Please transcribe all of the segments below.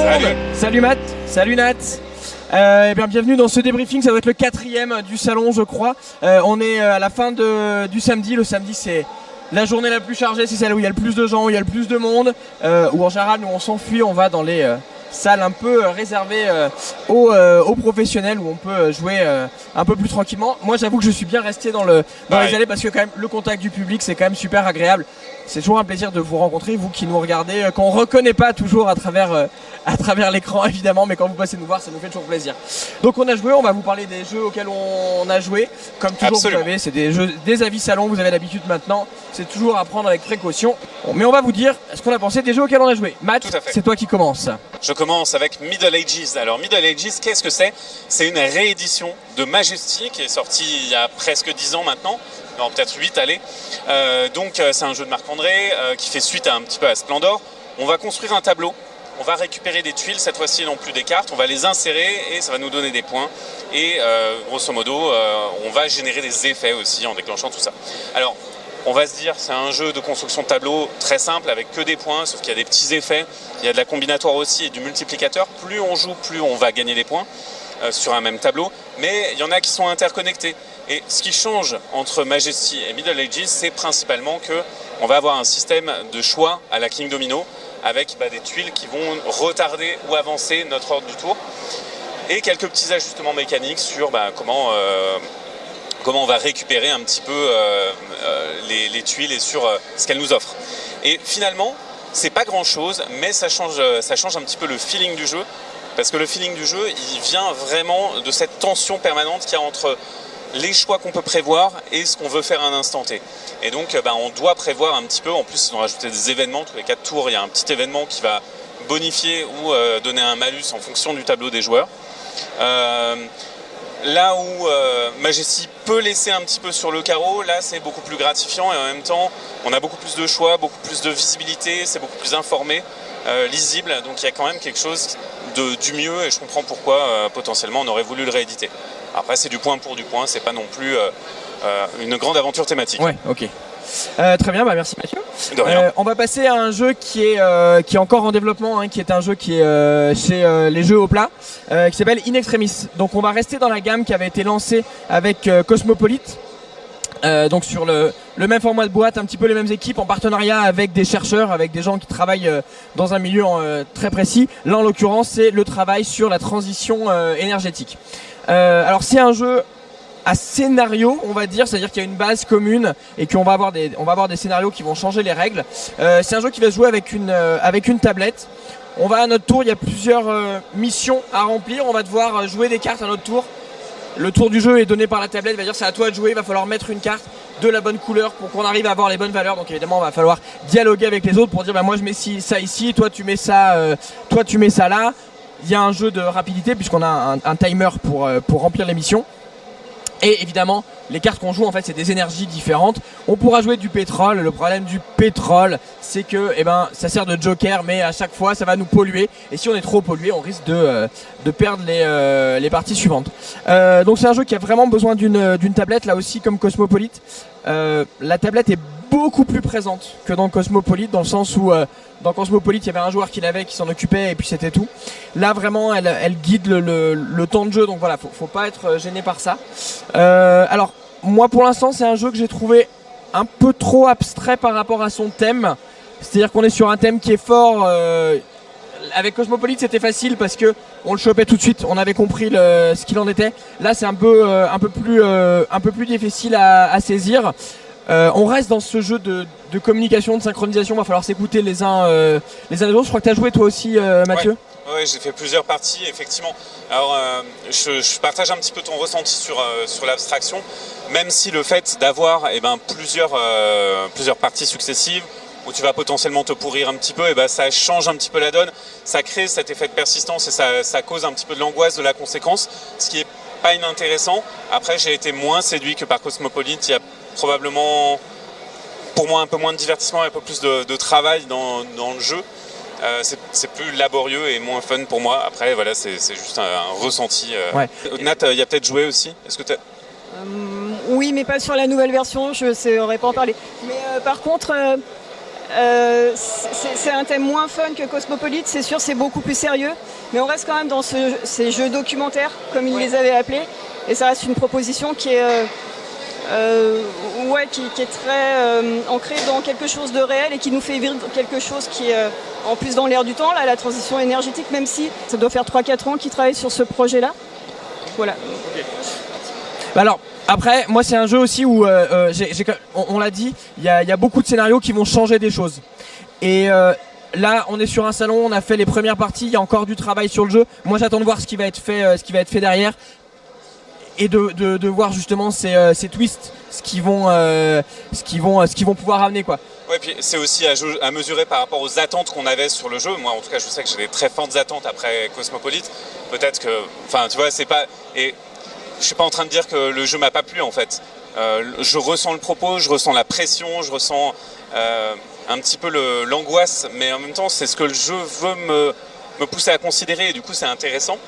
monde. Salut Matt, salut Nat. Bien, bienvenue dans ce débriefing, ça doit être le 4e du salon je crois. On est à la fin du samedi, le samedi c'est la journée la plus chargée, c'est celle où il y a le plus de gens, où il y a le plus de monde, où en général nous on s'enfuit, on va dans les salles un peu réservées aux professionnels où on peut jouer un peu plus tranquillement. Moi j'avoue que je suis bien resté dans les allées parce que quand même le contact du public c'est quand même super agréable. C'est toujours un plaisir de vous rencontrer, vous qui nous regardez, qu'on ne reconnaît pas toujours à travers l'écran évidemment, mais quand vous passez nous voir, ça nous fait toujours plaisir. Donc on a joué, on va vous parler des jeux auxquels on a joué. Comme toujours, Absolument. Vous savez, c'est des jeux, des avis salon, vous avez l'habitude maintenant. C'est toujours à prendre avec précaution. Mais on va vous dire ce qu'on a pensé des jeux auxquels on a joué. Matt, c'est toi qui commence. Je commence avec Middle Ages. Alors Middle Ages, qu'est-ce que c'est? C'est une réédition de Majesty qui est sortie il y a presque 10 ans maintenant. Non, peut-être 8, allez. Donc c'est un jeu de Marc-André qui fait suite un petit peu à Splendor. On va construire un tableau, on va récupérer des tuiles, cette fois-ci non plus des cartes, on va les insérer et ça va nous donner des points. Et grosso modo, on va générer des effets aussi en déclenchant tout ça. Alors, on va se dire c'est un jeu de construction de tableau très simple avec que des points, sauf qu'il y a des petits effets, il y a de la combinatoire aussi et du multiplicateur. Plus on joue, plus on va gagner des points sur un même tableau, mais il y en a qui sont interconnectés. Et ce qui change entre Majesty et Middle Ages, c'est principalement qu'on va avoir un système de choix à la King Domino avec des tuiles qui vont retarder ou avancer notre ordre du tour et quelques petits ajustements mécaniques sur comment on va récupérer un petit peu les tuiles et sur ce qu'elles nous offrent. Et finalement, c'est pas grand chose, mais ça change un petit peu le feeling du jeu, parce que le feeling du jeu, il vient vraiment de cette tension permanente qu'il y a entre les choix qu'on peut prévoir et ce qu'on veut faire à un instant T. Et donc on doit prévoir un petit peu, en plus ils ont rajouté des événements, tous les 4 tours il y a un petit événement qui va bonifier ou donner un malus en fonction du tableau des joueurs. Là où Majesty peut laisser un petit peu sur le carreau, là c'est beaucoup plus gratifiant et en même temps on a beaucoup plus de choix, beaucoup plus de visibilité, c'est beaucoup plus informé, lisible, donc il y a quand même quelque chose du mieux et je comprends pourquoi potentiellement on aurait voulu le rééditer. Après c'est du point pour du point, c'est pas non plus une grande aventure thématique. Ouais, ok. Très bien, merci Mathieu. On va passer à un jeu qui est encore en développement, qui est un jeu qui est chez les jeux au plat, qui s'appelle In Extremis. Donc on va rester dans la gamme qui avait été lancée avec Cosmopolite. Donc sur le même format de boîte, un petit peu les mêmes équipes en partenariat avec des chercheurs, avec des gens qui travaillent dans un milieu très précis. Là en l'occurrence c'est le travail sur la transition énergétique. Alors c'est un jeu à scénario, on va dire, c'est-à-dire qu'il y a une base commune et qu'on va avoir des scénarios qui vont changer les règles. C'est un jeu qui va se jouer avec une tablette. On va à notre tour, il y a plusieurs missions à remplir. On va devoir jouer des cartes à notre tour. Le tour du jeu est donné par la tablette, il va dire c'est à toi de jouer, il va falloir mettre une carte de la bonne couleur pour qu'on arrive à avoir les bonnes valeurs. Donc évidemment, il va falloir dialoguer avec les autres pour dire moi je mets ça ici, toi tu mets ça là. Il y a un jeu de rapidité puisqu'on a un timer pour remplir les missions. Et évidemment, les cartes qu'on joue, en fait, c'est des énergies différentes. On pourra jouer du pétrole. Le problème du pétrole, c'est que ça sert de joker, mais à chaque fois, ça va nous polluer. Et si on est trop pollué, on risque de perdre les parties suivantes. Donc c'est un jeu qui a vraiment besoin d'une tablette, là aussi, comme Cosmopolite. La tablette est beaucoup plus présente que dans Cosmopolite, dans le sens où dans Cosmopolite il y avait un joueur qui s'en occupait et puis c'était tout. Là vraiment elle guide le temps de jeu, donc voilà, faut pas être gêné par ça. Alors moi pour l'instant c'est un jeu que j'ai trouvé un peu trop abstrait par rapport à son thème, c'est-à-dire qu'on est sur un thème qui est fort. Avec Cosmopolite c'était facile parce que on le chopait tout de suite, on avait compris ce qu'il en était. Là c'est un peu plus difficile à saisir. On reste dans ce jeu de communication, de synchronisation, il va falloir s'écouter les uns les autres. Je crois que tu as joué toi aussi Mathieu. Ouais, j'ai fait plusieurs parties effectivement. Alors je partage un petit peu ton ressenti sur l'abstraction, même si le fait d'avoir plusieurs parties successives où tu vas potentiellement te pourrir un petit peu, ça change un petit peu la donne, ça crée cet effet de persistance et ça cause un petit peu de l'angoisse de la conséquence, ce qui est pas inintéressant. Après j'ai été moins séduit que par Cosmopolite, il y a probablement pour moi un peu moins de divertissement et un peu plus de travail dans le jeu. C'est plus laborieux et moins fun pour moi. Après voilà, c'est juste un ressenti. Ouais. Nat, il y a peut-être joué aussi. Est-ce que oui, mais pas sur la nouvelle version, je ne saurais pas en parler. Mais par contre, c'est un thème moins fun que Cosmopolite, c'est sûr, c'est beaucoup plus sérieux, mais on reste quand même dans ces jeux documentaires, comme ils les avaient appelés, et ça reste une proposition qui est très ancrée dans quelque chose de réel et qui nous fait vivre quelque chose qui est en plus dans l'air du temps, là, la transition énergétique, même si ça doit faire 3-4 ans qu'ils travaillent sur ce projet-là. Voilà. Alors, après, moi c'est un jeu aussi où, on l'a dit, il y a beaucoup de scénarios qui vont changer des choses. Et là, on est sur un salon, on a fait les premières parties, il y a encore du travail sur le jeu. Moi j'attends de voir ce qui va être fait derrière. Et de voir justement ces twists, ce qu'ils vont pouvoir amener, quoi. Ouais, puis c'est aussi à mesurer par rapport aux attentes qu'on avait sur le jeu. Moi, en tout cas, je sais que j'ai des très fortes attentes après Cosmopolite. Peut-être que, enfin, tu vois, c'est pas. Et je suis pas en train de dire que le jeu m'a pas plu, en fait. Je ressens le propos, je ressens la pression, je ressens un petit peu l'angoisse, mais en même temps, c'est ce que le jeu veut me pousser à considérer. Et du coup, c'est intéressant.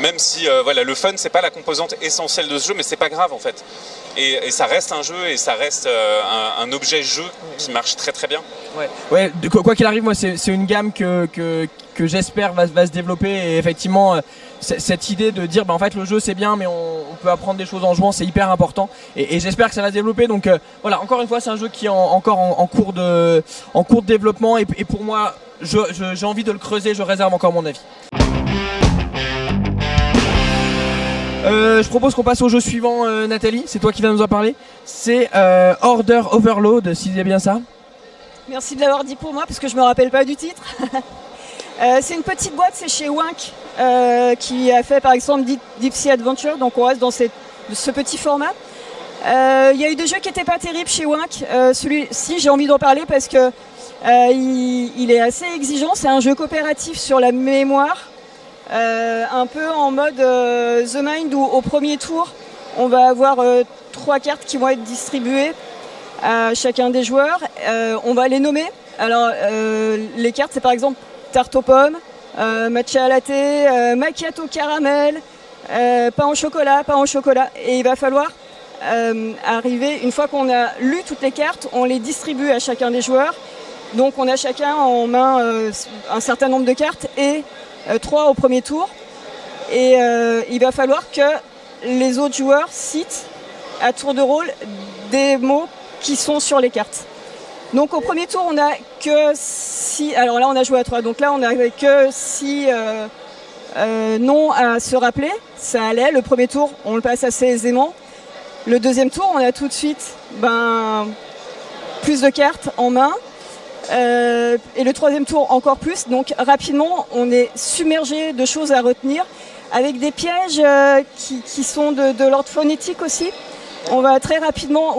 Même si voilà, le fun c'est pas la composante essentielle de ce jeu, mais c'est pas grave en fait. Et ça reste un jeu et ça reste un objet jeu qui marche très très bien. Ouais, quoi qu'il arrive, moi c'est une gamme que j'espère va se développer, et effectivement cette idée de dire en fait le jeu c'est bien mais on peut apprendre des choses en jouant, c'est hyper important, et j'espère que ça va se développer. Donc voilà, encore une fois c'est un jeu qui est encore en cours de développement, et pour moi j'ai envie de le creuser, je réserve encore mon avis. Je propose qu'on passe au jeu suivant, Nathalie, c'est toi qui vas nous en parler. C'est Order Overload, si c'est bien ça. Merci de l'avoir dit pour moi, parce que je me rappelle pas du titre. C'est une petite boîte, c'est chez Wink, qui a fait par exemple Deep Sea Adventure, donc on reste dans ce petit format. Il y a eu des jeux qui n'étaient pas terribles chez Wink. Celui-ci, j'ai envie d'en parler parce que il est assez exigeant. C'est un jeu coopératif sur la mémoire. Un peu en mode The Mind, où au premier tour on va avoir 3 cartes qui vont être distribuées à chacun des joueurs. On va les nommer. Alors les cartes, c'est par exemple tarte aux pommes, matcha à latte, macchiato caramel, pain au chocolat, et il va falloir arriver, une fois qu'on a lu toutes les cartes, on les distribue à chacun des joueurs. Donc on a chacun en main un certain nombre de cartes et 3 au premier tour, et il va falloir que les autres joueurs citent à tour de rôle des mots qui sont sur les cartes. Donc au premier tour on a que 6, alors là on a joué à 3, donc là on avait que 6 noms à se rappeler. Ça allait, le premier tour on le passe assez aisément. Le deuxième tour on a tout de suite plus de cartes en main. Et le troisième tour encore plus, donc rapidement on est submergé de choses à retenir, avec des pièges qui sont de l'ordre phonétique aussi. On va très rapidement,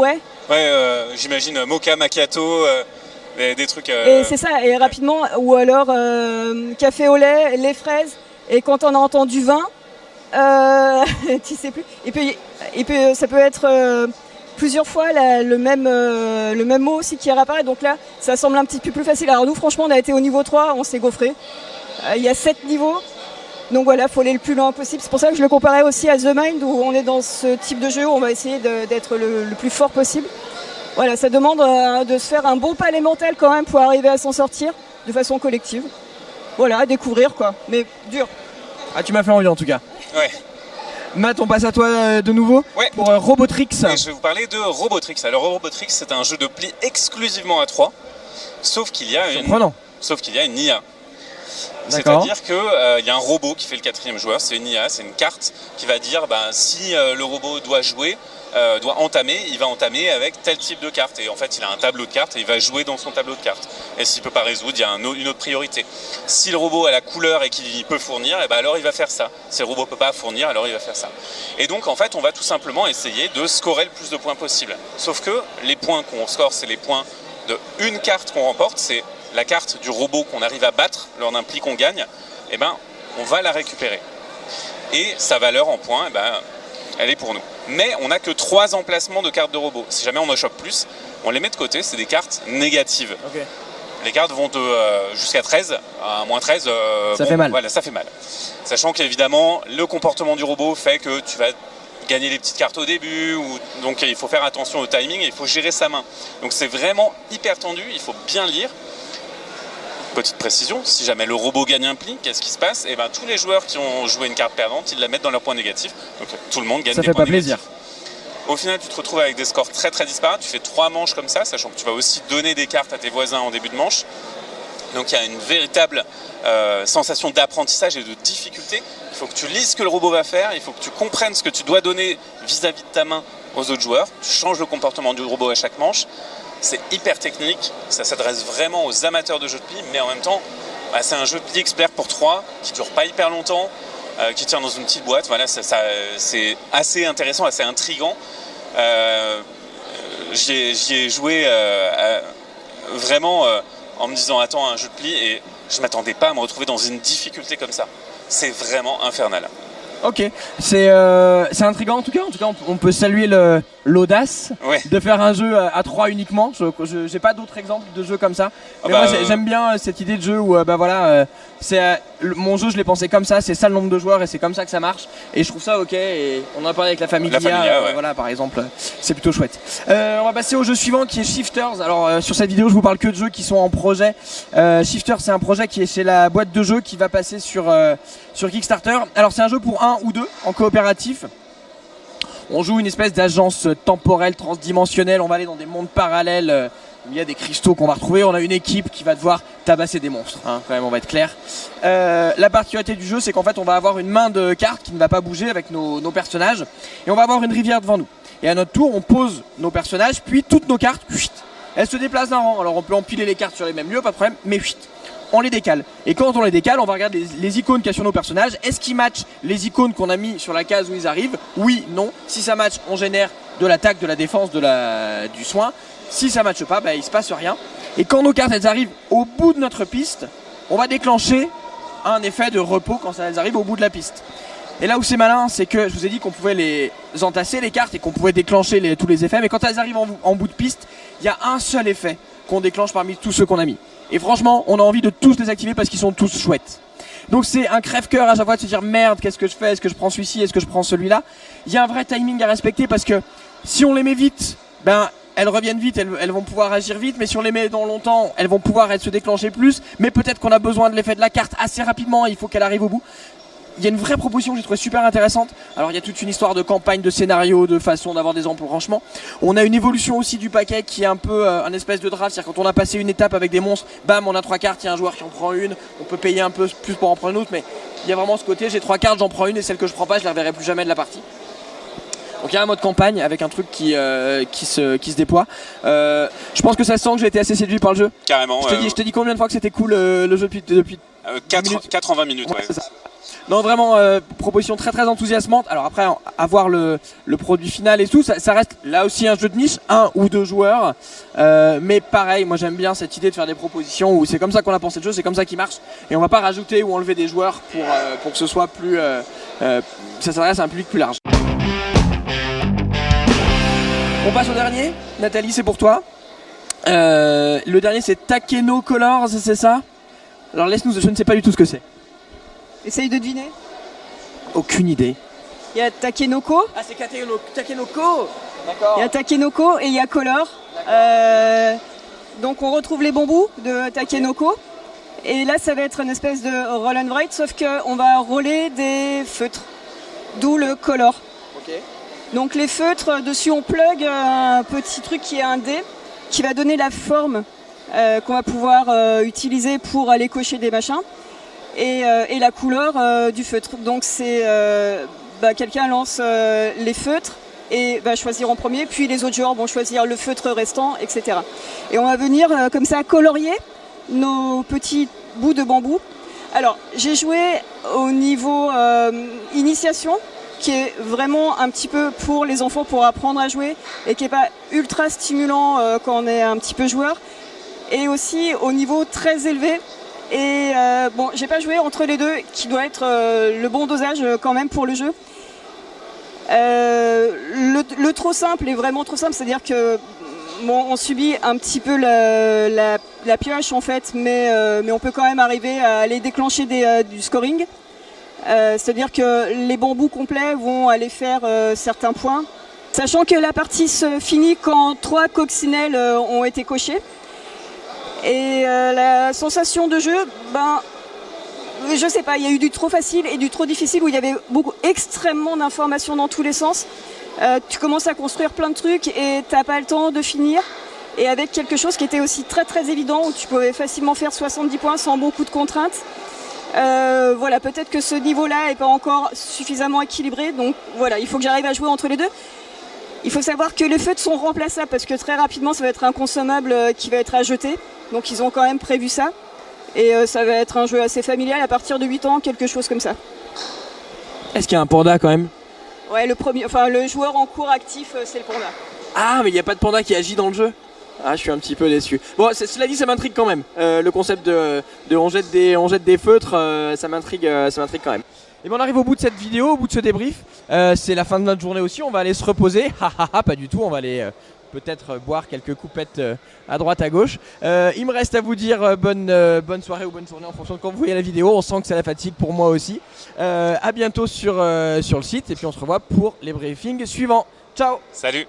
j'imagine mocha, macchiato, des trucs... Et c'est ça, et rapidement, ou alors café au lait, les fraises, et quand on a entendu vin, tu sais plus. Et puis ça peut être... plusieurs fois le même mot aussi qui réapparaît, donc là ça semble un petit peu plus facile. Alors nous franchement on a été au niveau 3, on s'est gaufré. Il y a 7 niveaux, donc voilà, il faut aller le plus loin possible. C'est pour ça que je le comparais aussi à The Mind, où on est dans ce type de jeu où on va essayer d'être le plus fort possible. Voilà, ça demande de se faire un bon palais mental quand même pour arriver à s'en sortir de façon collective. Voilà, à découvrir quoi, mais dur. Ah, tu m'as fait envie en tout cas. Ouais. Matt, on passe à toi de nouveau pour Robotrix. Et je vais vous parler de Robotrix. Alors Robotrix, c'est un jeu de pli exclusivement à 3, sauf qu'il y a une IA. C'est-à-dire qu'il y a un robot qui fait le 4e joueur, c'est une IA, c'est une carte qui va dire si le robot doit jouer, doit entamer, il va entamer avec tel type de carte. Et en fait, il a un tableau de cartes et il va jouer dans son tableau de cartes. Et s'il ne peut pas résoudre, il y a une autre priorité. Si le robot a la couleur et qu'il peut fournir, alors il va faire ça. Si le robot ne peut pas fournir, alors il va faire ça. Et donc, en fait, on va tout simplement essayer de scorer le plus de points possible. Sauf que les points qu'on score, c'est les points de une carte qu'on remporte, c'est la carte du robot qu'on arrive à battre lors d'un pli qu'on gagne, on va la récupérer. Et sa valeur en points, elle est pour nous. Mais on n'a que 3 emplacements de cartes de robot. Si jamais on en chope plus, on les met de côté, c'est des cartes négatives. Okay. Les cartes vont jusqu'à 13, à moins 13, ça fait mal. Voilà, ça fait mal. Sachant qu'évidemment, le comportement du robot fait que tu vas gagner les petites cartes au début, donc il faut faire attention au timing et il faut gérer sa main. Donc c'est vraiment hyper tendu, il faut bien lire. Petite précision, si jamais le robot gagne un pli, qu'est-ce qui se passe? Et ben, tous les joueurs qui ont joué une carte perdante, ils la mettent dans leur point négatif. Donc tout le monde gagne des points négatifs. Ça fait pas plaisir. Au final, tu te retrouves avec des scores très très disparates. Tu fais 3 manches comme ça, sachant que tu vas aussi donner des cartes à tes voisins en début de manche. Donc il y a une véritable sensation d'apprentissage et de difficulté. Il faut que tu lises ce que le robot va faire, il faut que tu comprennes ce que tu dois donner vis-à-vis de ta main aux autres joueurs. Tu changes le comportement du robot à chaque manche. C'est hyper technique, ça s'adresse vraiment aux amateurs de jeux de pli, mais en même temps, c'est un jeu de pli expert pour 3 qui dure pas hyper longtemps, qui tient dans une petite boîte. Voilà, c'est assez intéressant, assez intriguant. J'y ai joué vraiment en me disant attends, un jeu de pli, et je m'attendais pas à me retrouver dans une difficulté comme ça. C'est vraiment infernal. Ok, c'est intriguant en tout cas on peut saluer l'audace de faire un jeu à 3 uniquement. Je j'ai pas d'autres exemples de jeux comme ça, mais moi j'aime bien cette idée de jeu où mon jeu je l'ai pensé comme ça, c'est ça le nombre de joueurs et c'est comme ça que ça marche, et je trouve ça ok, et on en a parlé avec la famille Guilla, voilà par exemple, c'est plutôt chouette. On va passer au jeu suivant qui est Shifters. Alors sur cette vidéo je vous parle que de jeux qui sont en projet. Shifters, c'est un projet qui est chez la boîte de jeux qui va passer sur Kickstarter. Alors c'est un jeu pour 1 ou 2 en coopératif. On joue une espèce d'agence temporelle transdimensionnelle, on va aller dans des mondes parallèles, il y a des cristaux qu'on va retrouver, on a une équipe qui va devoir tabasser des monstres, hein, quand même on va être clair. La particularité du jeu, c'est qu'en fait on va avoir une main de cartes qui ne va pas bouger avec nos personnages, et on va avoir une rivière devant nous. Et à notre tour on pose nos personnages, puis toutes nos cartes, elles se déplacent d'un rang. Alors on peut empiler les cartes sur les mêmes lieux, pas de problème, mais on les décale. Et quand on les décale, on va regarder les icônes qu'il y a sur nos personnages. Est-ce qu'ils matchent les icônes qu'on a mis sur la case où ils arrivent? Oui, non. Si ça match, on génère de l'attaque, de la défense, du soin. Si ça matche pas, il se passe rien. Et quand nos cartes elles arrivent au bout de notre piste, on va déclencher un effet de repos quand elles arrivent au bout de la piste. Et là où c'est malin, c'est que je vous ai dit qu'on pouvait les entasser les cartes et qu'on pouvait déclencher tous les effets. Mais quand elles arrivent en bout de piste, il y a un seul effet qu'on déclenche parmi tous ceux qu'on a mis. Et franchement, on a envie de tous les activer parce qu'ils sont tous chouettes. Donc c'est un crève-cœur à chaque fois de se dire merde, qu'est-ce que je fais? Est-ce que je prends celui-ci? Est-ce que je prends celui-là? Il y a un vrai timing à respecter parce que si on les met vite, elles reviennent vite, elles vont pouvoir agir vite, mais si on les met dans longtemps, elles vont pouvoir se déclencher plus. Mais peut-être qu'on a besoin de l'effet de la carte assez rapidement, il faut qu'elle arrive au bout. Il y a une vraie proposition que j'ai trouvé super intéressante. Alors il y a toute une histoire de campagne, de scénario, de façon d'avoir des embranchements. On a une évolution aussi du paquet qui est un peu un espèce de draft, c'est-à-dire quand on a passé une étape avec des monstres, bam, on a 3 cartes, il y a un joueur qui en prend une, on peut payer un peu plus pour en prendre une autre, mais il y a vraiment ce côté, j'ai 3 cartes, j'en prends une et celle que je prends pas, je la reverrai plus jamais de la partie. Donc il y a un mode campagne avec un truc qui se déploie. Je pense que ça sent que j'ai été assez séduit par le jeu. Carrément. Je te dis combien de fois que c'était cool le jeu depuis 4 en 20 minutes. Ouais. C'est ça. Non, vraiment proposition très très enthousiasmante. Alors après, avoir le produit final et tout, ça reste là aussi un jeu de niche, 1 ou 2 joueurs. Mais pareil, moi j'aime bien cette idée de faire des propositions où c'est comme ça qu'on a pensé le jeu, c'est comme ça qu'il marche. Et on va pas rajouter ou enlever des joueurs pour que ce soit plus... ça s'adresse à un public plus large. On passe au dernier. Nathalie, c'est pour toi. Le dernier, c'est Takeno Colors, c'est ça? Alors laisse-nous, je ne sais pas du tout ce que c'est. Essaye de deviner. Aucune idée. Il y a Takenoko. Ah, c'est Takenoko. D'accord. Il y a Takenoko et il y a Color. Donc on retrouve les bambous de Takenoko. Et là, ça va être une espèce de roll and write, sauf qu'on va roller des feutres. D'où le Color. Ok. Donc les feutres, dessus on plug un petit truc qui est un dé, qui va donner la forme qu'on va pouvoir utiliser pour aller cocher des machins. Et la couleur du feutre. Donc c'est quelqu'un lance les feutres et va choisir en premier, puis les autres joueurs vont choisir le feutre restant, etc. Et on va venir comme ça colorier nos petits bouts de bambou. Alors j'ai joué au niveau initiation, qui est vraiment un petit peu pour les enfants, pour apprendre à jouer, et qui n'est pas ultra stimulant quand on est un petit peu joueur, et aussi au niveau très élevé. Et j'ai pas joué entre les deux, qui doit être le bon dosage quand même pour le jeu. Le trop simple est vraiment trop simple, c'est-à-dire que on subit un petit peu la pioche en fait, mais on peut quand même arriver à aller déclencher du scoring. C'est-à-dire que les bambous complets vont aller faire certains points. Sachant que la partie se finit quand 3 coccinelles ont été cochées. Et la sensation de jeu, je sais pas, il y a eu du trop facile et du trop difficile où il y avait extrêmement d'informations dans tous les sens. Tu commences à construire plein de trucs et t'as pas le temps de finir. Et avec quelque chose qui était aussi très très évident où tu pouvais facilement faire 70 points sans beaucoup de contraintes. Voilà, peut-être que ce niveau-là n'est pas encore suffisamment équilibré. Donc voilà, il faut que j'arrive à jouer entre les deux. Il faut savoir que les feutres sont remplaçables parce que très rapidement ça va être un consommable qui va être à jeter. Donc ils ont quand même prévu ça. Et ça va être un jeu assez familial à partir de 8 ans, quelque chose comme ça. Est-ce qu'il y a un panda quand même? Ouais, le joueur en cours actif, c'est le panda. Ah, mais il n'y a pas de panda qui agit dans le jeu? Ah, je suis un petit peu déçu. Bon, cela dit, ça m'intrigue quand même. Le concept de on jette des feutres, ça m'intrigue quand même. Et bien on arrive au bout de cette vidéo, au bout de ce débrief. C'est la fin de notre journée aussi, on va aller se reposer. Pas du tout, on va aller peut-être boire quelques coupettes à droite à gauche. Il me reste à vous dire bonne soirée ou bonne journée en fonction de quand vous voyez la vidéo. On sent que c'est la fatigue pour moi aussi. À bientôt sur le site et puis on se revoit pour les briefings suivants. Ciao. Salut.